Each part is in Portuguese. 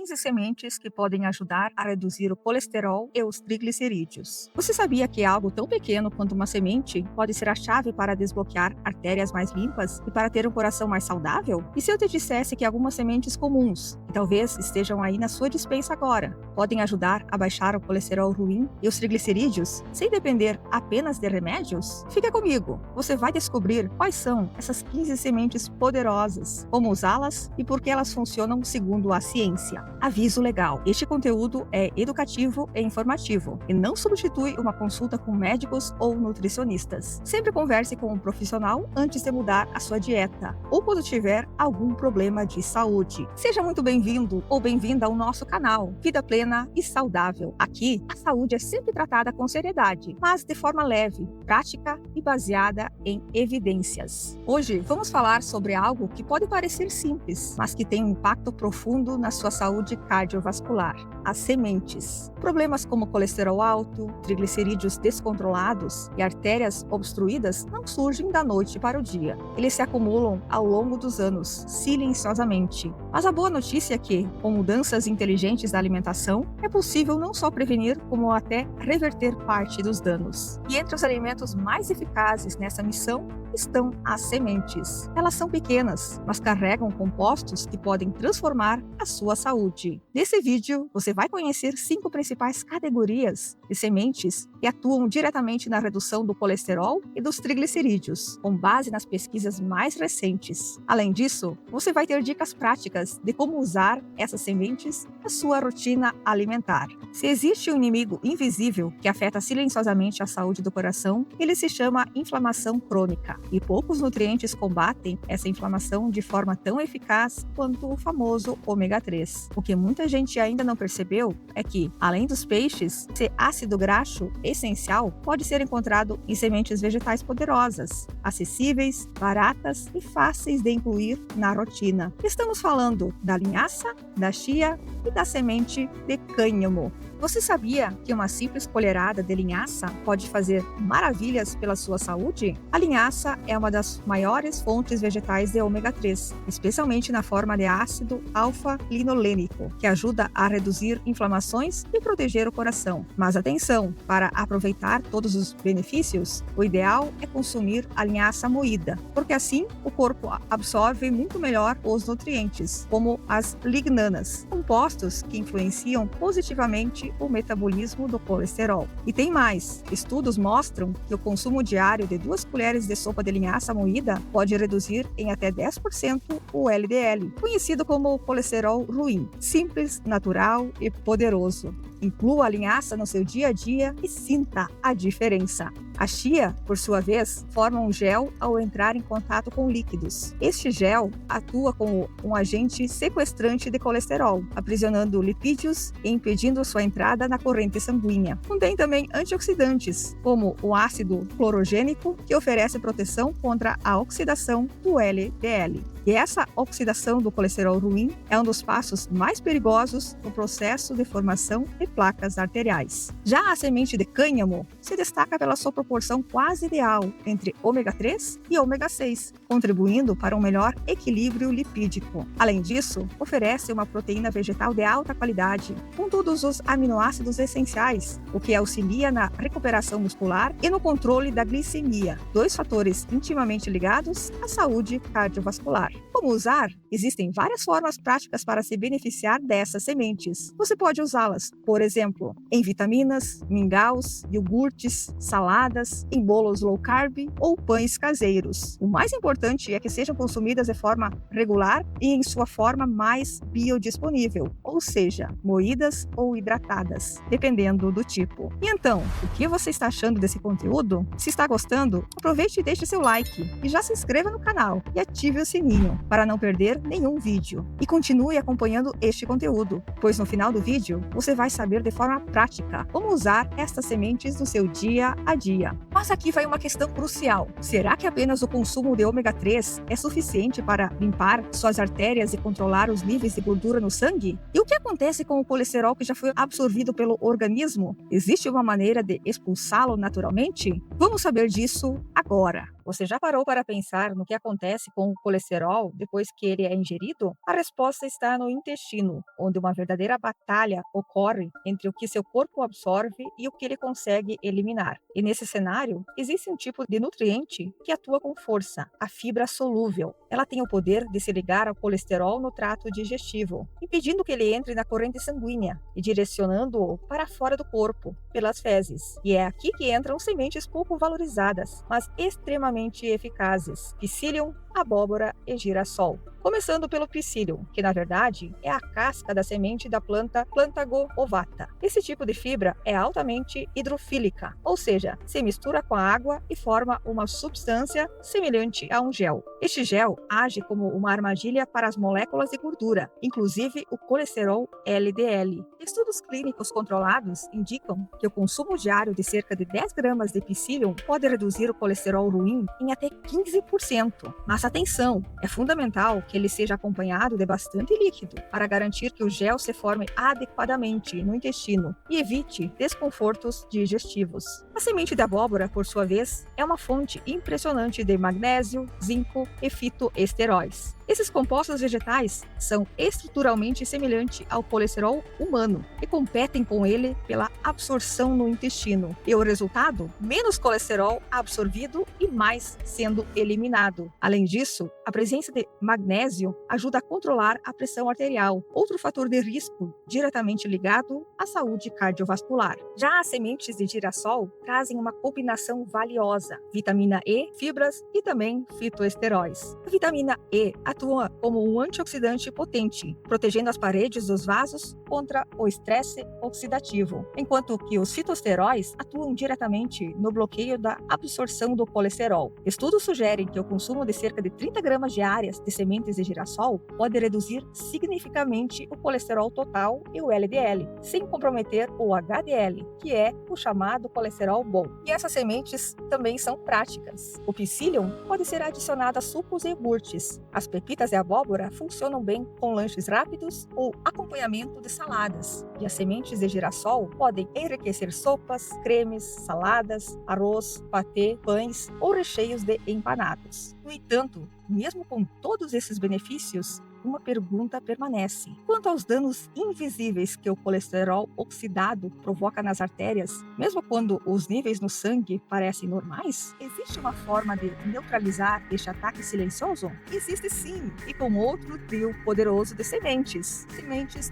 15 sementes que podem ajudar a reduzir o colesterol e os triglicerídeos. Você sabia que algo tão pequeno quanto uma semente pode ser a chave para desbloquear artérias mais limpas e para ter um coração mais saudável? E se eu te dissesse que algumas sementes comuns, que talvez estejam aí na sua despensa agora, podem ajudar a baixar o colesterol ruim e os triglicerídeos sem depender apenas de remédios? Fica comigo, você vai descobrir quais são essas 15 sementes poderosas, como usá-las e por que elas funcionam segundo a ciência. Aviso legal: este conteúdo é educativo e informativo e não substitui uma consulta com médicos ou nutricionistas. Sempre converse com um profissional antes de mudar a sua dieta ou quando tiver algum problema de saúde. Seja muito bem-vindo ou bem-vinda ao nosso canal Vida Plena e Saudável. Aqui, a saúde é sempre tratada com seriedade, mas de forma leve, prática e baseada em evidências. Hoje, vamos falar sobre algo que pode parecer simples, mas que tem um impacto profundo na sua saúde cardiovascular: as sementes. Problemas como colesterol alto, triglicerídeos descontrolados e artérias obstruídas não surgem da noite para o dia. Eles se acumulam ao longo dos anos, silenciosamente. Mas a boa notícia é que, com mudanças inteligentes da alimentação, é possível não só prevenir, como até reverter parte dos danos. E entre os alimentos mais eficazes nessa missão estão as sementes. Elas são pequenas, mas carregam compostos que podem transformar a sua saúde. Nesse vídeo, você vai conhecer 5 principais categorias de sementes que atuam diretamente na redução do colesterol e dos triglicerídeos, com base nas pesquisas mais recentes. Além disso, você vai ter dicas práticas de como usar essas sementes na sua rotina alimentar. Se existe um inimigo invisível que afeta silenciosamente a saúde do coração, ele se chama inflamação crônica. E poucos nutrientes combatem essa inflamação de forma tão eficaz quanto o famoso ômega 3. O que muita gente ainda não percebeu é que, além dos peixes, esse ácido graxo essencial pode ser encontrado em sementes vegetais poderosas, acessíveis, baratas e fáceis de incluir na rotina. Estamos falando da linhaça, da chia e da semente de cânhamo. Você sabia que uma simples colherada de linhaça pode fazer maravilhas pela sua saúde? A linhaça é uma das maiores fontes vegetais de ômega 3, especialmente na forma de ácido alfa-linolênico, que ajuda a reduzir inflamações e proteger o coração. Mas atenção, para aproveitar todos os benefícios, o ideal é consumir a linhaça moída, porque assim o corpo absorve muito melhor os nutrientes, como as lignanas, compostos que influenciam positivamente o metabolismo do colesterol. E tem mais: estudos mostram que o consumo diário de 2 colheres de sopa de linhaça moída pode reduzir em até 10% o LDL, conhecido como colesterol ruim. Simples, natural e poderoso. Inclua a linhaça no seu dia a dia e sinta a diferença. A chia, por sua vez, forma um gel ao entrar em contato com líquidos. Este gel atua como um agente sequestrante de colesterol, aprisionando lipídios e impedindo sua entrada na corrente sanguínea. Contém também antioxidantes, como o ácido clorogênico, que oferece proteção contra a oxidação do LDL. E essa oxidação do colesterol ruim é um dos passos mais perigosos no processo de formação de placas arteriais. Já a semente de cânhamo se destaca pela sua proporção quase ideal entre ômega 3 e ômega 6, contribuindo para um melhor equilíbrio lipídico. Além disso, oferece uma proteína vegetal de alta qualidade, com todos os aminoácidos essenciais, o que auxilia na recuperação muscular e no controle da glicemia, 2 fatores intimamente ligados à saúde cardiovascular. Como usar? Existem várias formas práticas para se beneficiar dessas sementes. Você pode usá-las, por exemplo, em vitaminas, mingaus, iogurtes, saladas, em bolos low carb ou pães caseiros. O mais importante é que sejam consumidas de forma regular e em sua forma mais biodisponível, ou seja, moídas ou hidratadas, dependendo do tipo. E então, o que você está achando desse conteúdo? Se está gostando, aproveite e deixe seu like e já se inscreva no canal e ative o sininho para não perder nenhum vídeo. E continue acompanhando este conteúdo, pois no final do vídeo você vai saber de forma prática como usar estas sementes no seu dia a dia. Mas aqui vai uma questão crucial: será que apenas o consumo de ômega 3 é suficiente para limpar suas artérias e controlar os níveis de gordura no sangue? E o que acontece com o colesterol que já foi absorvido pelo organismo? Existe uma maneira de expulsá-lo naturalmente? Vamos saber disso agora. Você já parou para pensar no que acontece com o colesterol depois que ele é ingerido? A resposta está no intestino, onde uma verdadeira batalha ocorre entre o que seu corpo absorve e o que ele consegue eliminar. E nesse cenário, existe um tipo de nutriente que atua com força, a fibra solúvel. Ela tem o poder de se ligar ao colesterol no trato digestivo, impedindo que ele entre na corrente sanguínea e direcionando-o para fora do corpo, pelas fezes. E é aqui que entram sementes pouco valorizadas, mas extremamente eficazes: Psyllium, abóbora e girassol. Começando pelo Psyllium, que na verdade é a casca da semente da planta Plantago ovata. Esse tipo de fibra é altamente hidrofílica, ou seja, se mistura com a água e forma uma substância semelhante a um gel. Este gel age como uma armadilha para as moléculas de gordura, inclusive o colesterol LDL. Estudos clínicos controlados indicam que o consumo diário de cerca de 10 gramas de Psyllium pode reduzir o colesterol ruim em até 15%. Mas atenção, é fundamental que ele seja acompanhado de bastante líquido para garantir que o gel se forme adequadamente no intestino e evite desconfortos digestivos. A semente de abóbora, por sua vez, é uma fonte impressionante de magnésio, zinco e fitoesteróis. Esses compostos vegetais são estruturalmente semelhantes ao colesterol humano e competem com ele pela absorção no intestino. E o resultado? Menos colesterol absorvido e mais sendo eliminado. Além disso, a presença de magnésio ajuda a controlar a pressão arterial, outro fator de risco diretamente ligado à saúde cardiovascular. Já as sementes de girassol trazem uma combinação valiosa: vitamina E, fibras e também fitoesteróis. A vitamina E atua como um antioxidante potente, protegendo as paredes dos vasos contra o estresse oxidativo, enquanto que os fitoesteróis atuam diretamente no bloqueio da absorção do colesterol. Estudos sugerem que o consumo de cerca de 30 gramas diárias de sementes de girassol pode reduzir significativamente o colesterol total e o LDL, sem comprometer o HDL, que é o chamado colesterol bom. E essas sementes também são práticas. O Psyllium pode ser adicionado a sucos e iogurtes. As pepitas de abóbora funcionam bem com lanches rápidos ou acompanhamento de saladas. E as sementes de girassol podem enriquecer sopas, cremes, saladas, arroz, patê, pães ou recheios de empanados. No entanto, mesmo com todos esses benefícios, uma pergunta permanece: quanto aos danos invisíveis que o colesterol oxidado provoca nas artérias, mesmo quando os níveis no sangue parecem normais? Existe uma forma de neutralizar este ataque silencioso? Existe sim, e com outro trio poderoso de sementes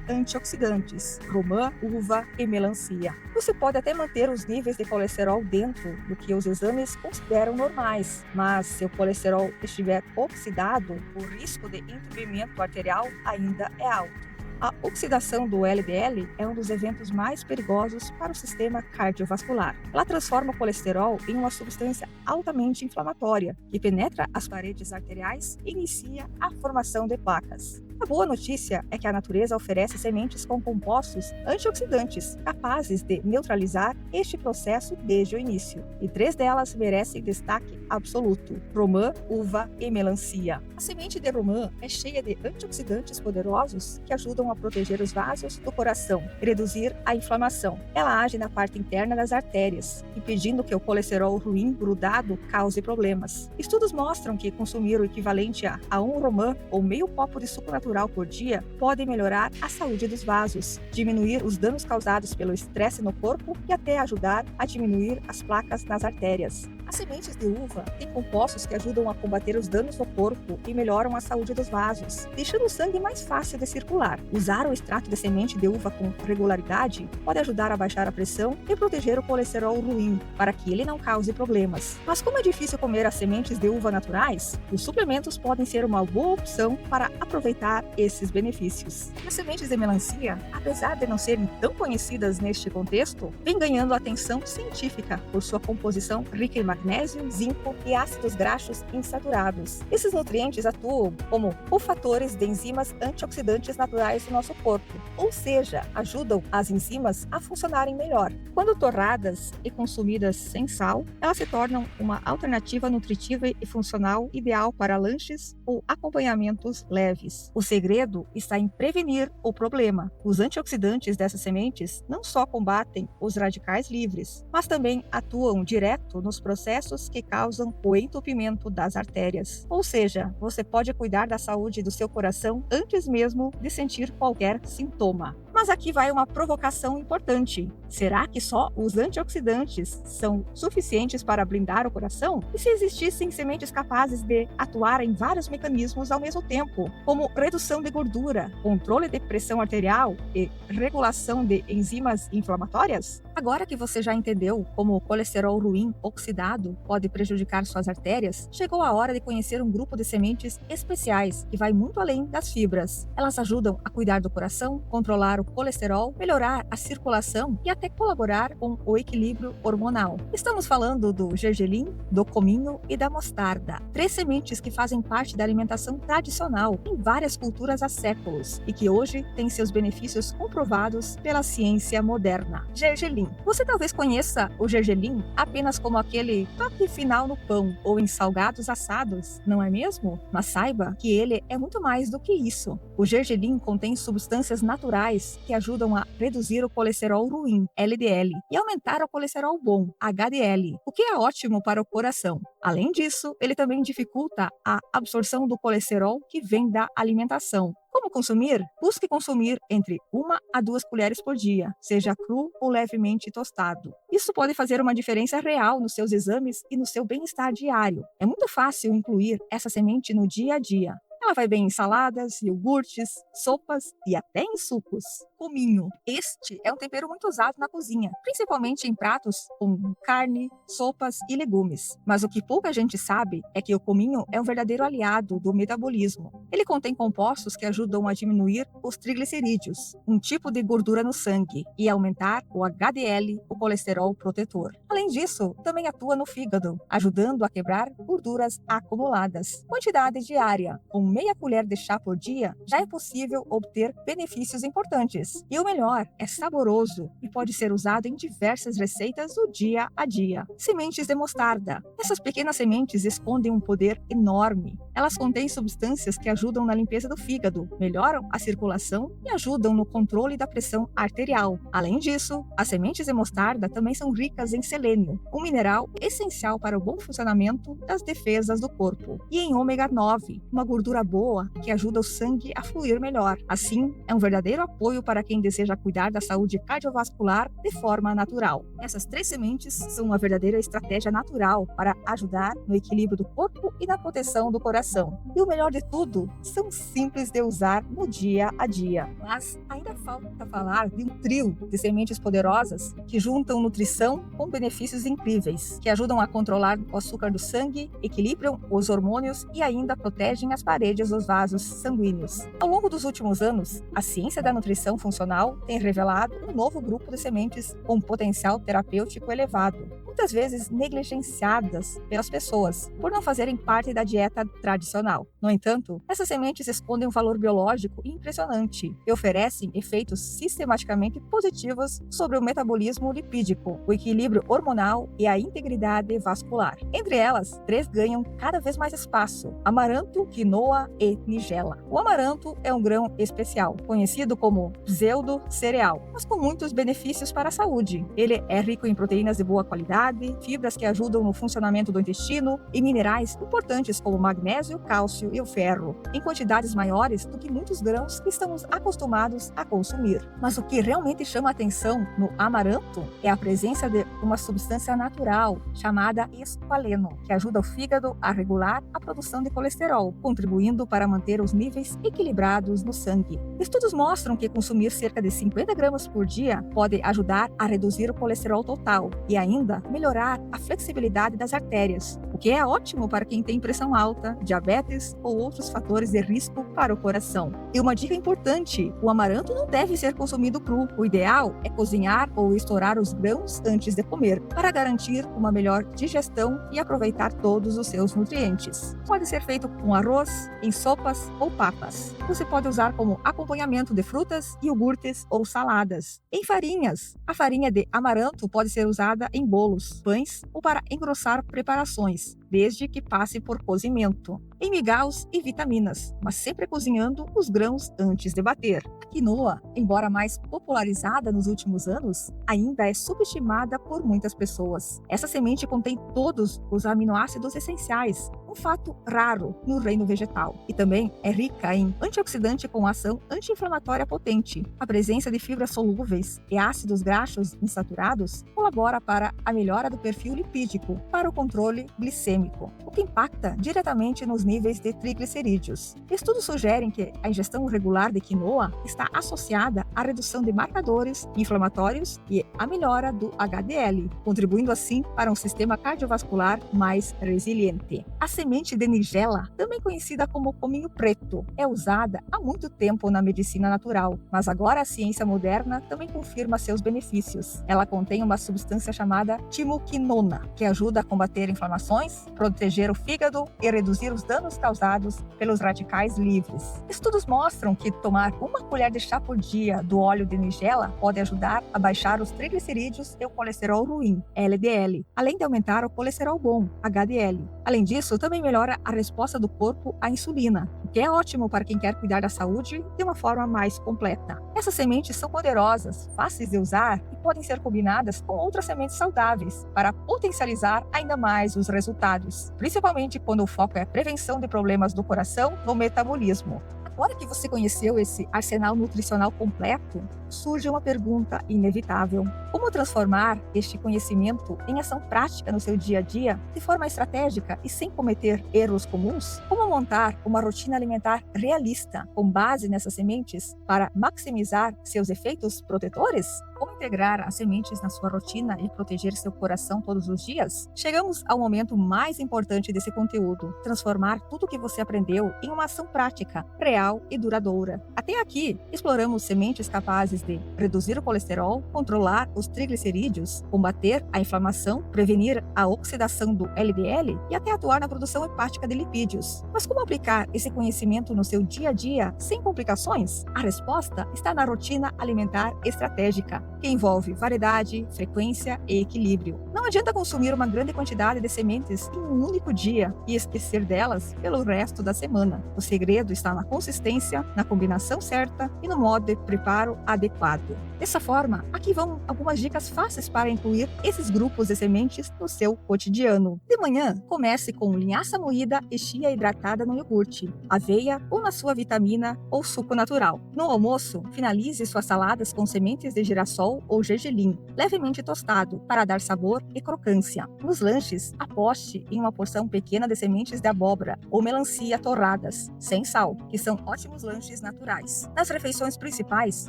antioxidantes: romã, uva e melancia. Você pode até manter os níveis de colesterol dentro do que os exames consideram normais, mas se o colesterol estiver oxidado, o risco de entupimento arterial ainda é alto. A oxidação do LDL é um dos eventos mais perigosos para o sistema cardiovascular. Ela transforma o colesterol em uma substância altamente inflamatória que penetra as paredes arteriais e inicia a formação de placas. A boa notícia é que a natureza oferece sementes com compostos antioxidantes capazes de neutralizar este processo desde o início, e 3 delas merecem destaque absoluto: romã, uva e melancia. A semente de romã é cheia de antioxidantes poderosos que ajudam a proteger os vasos do coração e reduzir a inflamação. Ela age na parte interna das artérias, impedindo que o colesterol ruim grudado cause problemas. Estudos mostram que consumir o equivalente a 1 romã ou meio copo de suco natural por dia pode melhorar a saúde dos vasos, diminuir os danos causados pelo estresse no corpo e até ajudar a diminuir as placas nas artérias. As sementes de uva têm compostos que ajudam a combater os danos no corpo e melhoram a saúde dos vasos, deixando o sangue mais fácil de circular. Usar o extrato de semente de uva com regularidade pode ajudar a baixar a pressão e proteger o colesterol ruim, para que ele não cause problemas. Mas como é difícil comer as sementes de uva naturais, os suplementos podem ser uma boa opção para aproveitar esses benefícios. As sementes de melancia, apesar de não serem tão conhecidas neste contexto, vêm ganhando atenção científica por sua composição rica em magnésio, zinco e ácidos graxos insaturados. Esses nutrientes atuam como cofatores de enzimas antioxidantes naturais do nosso corpo, ou seja, ajudam as enzimas a funcionarem melhor. Quando torradas e consumidas sem sal, elas se tornam uma alternativa nutritiva e funcional ideal para lanches ou acompanhamentos leves. O segredo está em prevenir o problema. Os antioxidantes dessas sementes não só combatem os radicais livres, mas também atuam direto nos processos processos que causam o entupimento das artérias. Ou seja, você pode cuidar da saúde do seu coração antes mesmo de sentir qualquer sintoma. Mas aqui vai uma provocação importante. Será que só os antioxidantes são suficientes para blindar o coração? E se existissem sementes capazes de atuar em vários mecanismos ao mesmo tempo, como redução de gordura, controle de pressão arterial e regulação de enzimas inflamatórias? Agora que você já entendeu como o colesterol ruim oxidado pode prejudicar suas artérias, chegou a hora de conhecer um grupo de sementes especiais que vai muito além das fibras. Elas ajudam a cuidar do coração, controlar o colesterol, melhorar a circulação e até colaborar com o equilíbrio hormonal. Estamos falando do gergelim, do cominho e da mostarda. 3 sementes que fazem parte da alimentação tradicional em várias culturas há séculos e que hoje têm seus benefícios comprovados pela ciência moderna. Gergelim. Você talvez conheça o gergelim apenas como aquele toque final no pão ou em salgados assados, não é mesmo? Mas saiba que ele é muito mais do que isso. O gergelim contém substâncias naturais que ajudam a reduzir o colesterol ruim, LDL, e aumentar o colesterol bom, HDL, o que é ótimo para o coração. Além disso, ele também dificulta a absorção do colesterol que vem da alimentação. Como consumir? Busque consumir entre 1 a 2 colheres por dia, seja cru ou levemente tostado. Isso pode fazer uma diferença real nos seus exames e no seu bem-estar diário. É muito fácil incluir essa semente no dia a dia. Ela vai bem em saladas, iogurtes, sopas e até em sucos. Cominho. Este é um tempero muito usado na cozinha, principalmente em pratos com carne, sopas e legumes. Mas o que pouca gente sabe é que o cominho é um verdadeiro aliado do metabolismo. Ele contém compostos que ajudam a diminuir os triglicerídeos, um tipo de gordura no sangue, e aumentar o HDL, o colesterol protetor. Além disso, também atua no fígado, ajudando a quebrar gorduras acumuladas. Quantidade diária, com meia colher de chá por dia, já é possível obter benefícios importantes. E o melhor, é saboroso e pode ser usado em diversas receitas do dia a dia. Sementes de mostarda. Essas pequenas sementes escondem um poder enorme. Elas contêm substâncias que ajudam na limpeza do fígado, melhoram a circulação e ajudam no controle da pressão arterial. Além disso, as sementes de mostarda também são ricas em selênio, um mineral essencial para o bom funcionamento das defesas do corpo, e em ômega 9, uma gordura boa que ajuda o sangue a fluir melhor. Assim, é um verdadeiro apoio para quem deseja cuidar da saúde cardiovascular de forma natural. Essas 3 sementes são uma verdadeira estratégia natural para ajudar no equilíbrio do corpo e na proteção do coração. E o melhor de tudo, são simples de usar no dia a dia. Mas ainda falta falar de um trio de sementes poderosas que juntam nutrição com benefícios incríveis, que ajudam a controlar o açúcar do sangue, equilibram os hormônios e ainda protegem as paredes dos vasos sanguíneos. Ao longo dos últimos anos, a ciência da nutrição funcional tem revelado um novo grupo de sementes com potencial terapêutico elevado, muitas vezes negligenciadas pelas pessoas por não fazerem parte da dieta tradicional. No entanto, essas sementes escondem um valor biológico impressionante e oferecem efeitos sistematicamente positivos sobre o metabolismo lipídico, o equilíbrio hormonal e a integridade vascular. Entre elas, 3 ganham cada vez mais espaço: amaranto, quinoa e nigela. O amaranto é um grão especial, conhecido como pseudo-cereal, mas com muitos benefícios para a saúde. Ele é rico em proteínas de boa qualidade, fibras que ajudam no funcionamento do intestino e minerais importantes como o magnésio, cálcio e o ferro, em quantidades maiores do que muitos grãos que estamos acostumados a consumir. Mas o que realmente chama a atenção no amaranto é a presença de uma substância natural chamada esqualeno, que ajuda o fígado a regular a produção de colesterol, contribuindo para manter os níveis equilibrados no sangue. Estudos mostram que consumir cerca de 50 gramas por dia pode ajudar a reduzir o colesterol total e ainda melhorar a flexibilidade das artérias, o que é ótimo para quem tem pressão alta, diabetes ou outros fatores de risco para o coração. E uma dica importante: o amaranto não deve ser consumido cru. O ideal é cozinhar ou estourar os grãos antes de comer, para garantir uma melhor digestão e aproveitar todos os seus nutrientes. Pode ser feito com arroz, em sopas ou papas. Você pode usar como acompanhamento de frutas, iogurtes ou saladas. Em farinhas, a farinha de amaranto pode ser usada em bolos, pães ou para engrossar preparações. alimentos, desde que passe por cozimento, em migaus e vitaminas, mas sempre cozinhando os grãos antes de bater. A quinoa, embora mais popularizada nos últimos anos, ainda é subestimada por muitas pessoas. Essa semente contém todos os aminoácidos essenciais, um fato raro no reino vegetal, e também é rica em antioxidante com ação anti-inflamatória potente. A presença de fibras solúveis e ácidos graxos insaturados colabora para a melhora do perfil lipídico, para o controle glicêmico, o que impacta diretamente nos níveis de triglicerídeos. Estudos sugerem que a ingestão regular de quinoa está associada à redução de marcadores inflamatórios e à melhora do HDL, contribuindo assim para um sistema cardiovascular mais resiliente. A semente de nigella, também conhecida como cominho preto, é usada há muito tempo na medicina natural, mas agora a ciência moderna também confirma seus benefícios. Ela contém uma substância chamada timoquinona, que ajuda a combater inflamações, proteger o fígado e reduzir os danos causados pelos radicais livres. Estudos mostram que tomar uma colher de chá por dia do óleo de nigella pode ajudar a baixar os triglicerídeos e o colesterol ruim, LDL, além de aumentar o colesterol bom, HDL. Além disso, também melhora a resposta do corpo à insulina, o que é ótimo para quem quer cuidar da saúde de uma forma mais completa. Essas sementes são poderosas, fáceis de usar e podem ser combinadas com outras sementes saudáveis para potencializar ainda mais os resultados, principalmente quando o foco é a prevenção de problemas do coração ou metabolismo. Agora que você conheceu esse arsenal nutricional completo, surge uma pergunta inevitável: como transformar este conhecimento em ação prática no seu dia a dia, de forma estratégica e sem cometer erros comuns? Como montar uma rotina alimentar realista, com base nessas sementes, para maximizar seus efeitos protetores? Como integrar as sementes na sua rotina e proteger seu coração todos os dias? Chegamos ao momento mais importante desse conteúdo: transformar tudo o que você aprendeu em uma ação prática, real e duradoura. Até aqui, exploramos sementes capazes de reduzir o colesterol, controlar os triglicerídeos, combater a inflamação, prevenir a oxidação do LDL e até atuar na produção hepática de lipídios. Mas como aplicar esse conhecimento no seu dia a dia sem complicações? A resposta está na rotina alimentar estratégica, que envolve variedade, frequência e equilíbrio. Não adianta consumir uma grande quantidade de sementes em um único dia e esquecer delas pelo resto da semana. O segredo está na consistência, na combinação certa e no modo de preparo adequado. Dessa forma, aqui vão algumas dicas fáceis para incluir esses grupos de sementes no seu cotidiano. De manhã, comece com linhaça moída e chia hidratada no iogurte, aveia ou na sua vitamina ou suco natural. No almoço, finalize suas saladas com sementes de girassol ou gergelim, levemente tostado, para dar sabor e crocância. Nos lanches, aposte em uma porção pequena de sementes de abóbora ou melancia torradas, sem sal, que são ótimos lanches naturais. Nas refeições principais,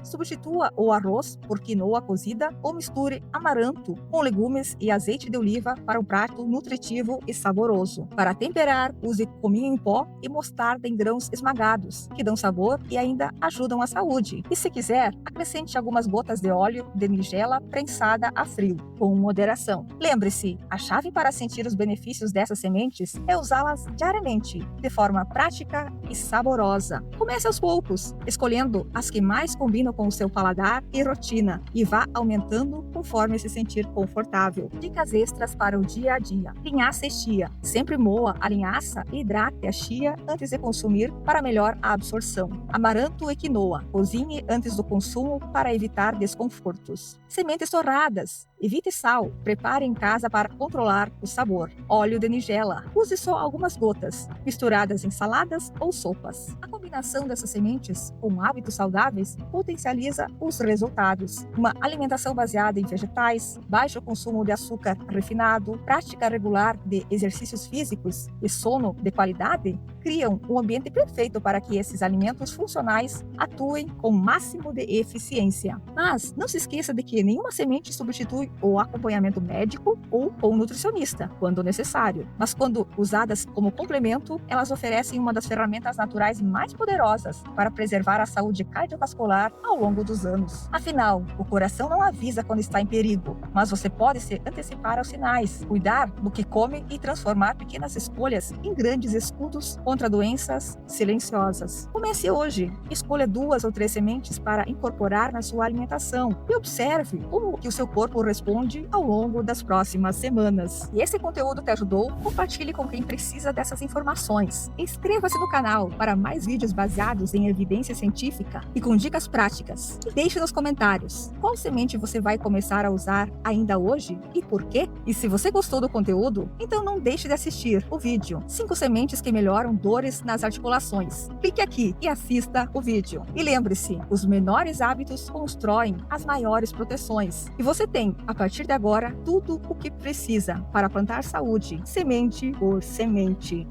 substitua o arroz por quinoa cozida ou misture amaranto com legumes e azeite de oliva para um prato nutritivo e saboroso. Para temperar, use cominho em pó e mostarda em grãos esmagados, que dão sabor e ainda ajudam a saúde. E se quiser, acrescente algumas gotas de óleo de nigella prensada a frio, com moderação. Lembre-se, a chave para sentir os benefícios dessas sementes é usá-las diariamente, de forma prática e saborosa. Comece aos poucos, escolhendo as que mais combinam com o seu paladar e rotina, e vá aumentando conforme se sentir confortável. Dicas extras para o dia a dia: linhaça e chia. Sempre moa a linhaça e hidrate a chia antes de consumir para melhor a absorção. Amaranto e quinoa. Cozinhe antes do consumo para evitar desconfortos. Sementes torradas. Evite sal. Prepare em casa para controlar o sabor. Óleo de nigella. Use só algumas gotas, misturadas em saladas ou sopas. A combinação dessas sementes com hábitos saudáveis potencializa os resultados. Uma alimentação baseada em vegetais, baixo consumo de açúcar refinado, prática regular de exercícios físicos e sono de qualidade criam um ambiente perfeito para que esses alimentos funcionais atuem com o máximo de eficiência. Mas não se esqueça de que nenhuma semente substitui o acompanhamento médico ou com nutricionista, quando necessário. Mas quando usadas como complemento, elas oferecem uma das ferramentas naturais mais poderosas para preservar a saúde cardiovascular ao longo dos anos. Afinal, o coração não avisa quando está em perigo, mas você pode se antecipar aos sinais, cuidar do que come e transformar pequenas escolhas em grandes escudos contra contra doenças silenciosas. Comece hoje. Escolha 2 ou 3 sementes para incorporar na sua alimentação e observe como que o seu corpo responde ao longo das próximas semanas. E esse conteúdo te ajudou? Compartilhe com quem precisa dessas informações. Inscreva-se no canal para mais vídeos baseados em evidência científica e com dicas práticas. E deixe nos comentários qual semente você vai começar a usar ainda hoje e por quê? E se você gostou do conteúdo, então não deixe de assistir o vídeo 5 sementes que melhoram dores nas articulações. Clique aqui e assista o vídeo. E lembre-se, os menores hábitos constroem as maiores proteções. E você tem, a partir de agora, tudo o que precisa para plantar saúde, semente por semente.